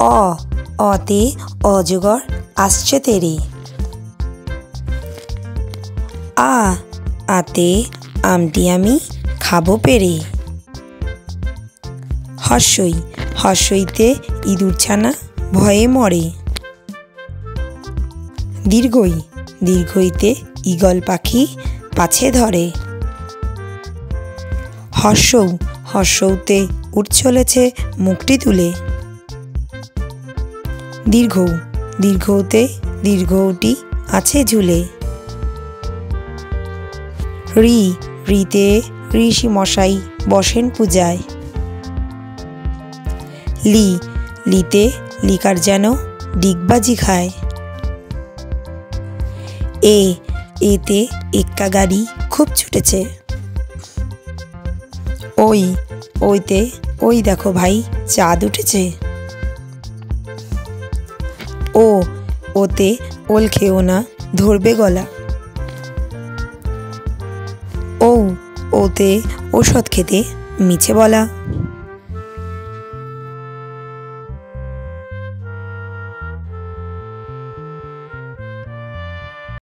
অ, অতে অজগর আসছে তেরে। আ, আতে আমটি আমি খাবো পেরে। হর্ষই, হর্ষইতে ইঁদুর ছানা ভয়ে মরে। দীর্ঘই, দীর্ঘইতে ঈগল পাখি পাছে ধরে। হর্ষৌ, হর্ষৌতে উট চলেছে মুখটি তুলে। দীর্ঘৌ, দীর্ঘৌতে দীর্ঘৌটি আছে ঝুলে। ঋ, ঋতে ঋষি মশাই বসেন পূজায়। লি, লিতে লিকার যেন ডিগবাজি খায়। এ, এতে এক্কা গাড়ি খুব ছুটেছে। ওই, ওইতে ওই দেখো ভাই চাঁদ উঠেছে। ও, ওতে ওল খেও না ধরবে গলা। ও, ওতে ঔষধ খেতে মিছে বলা।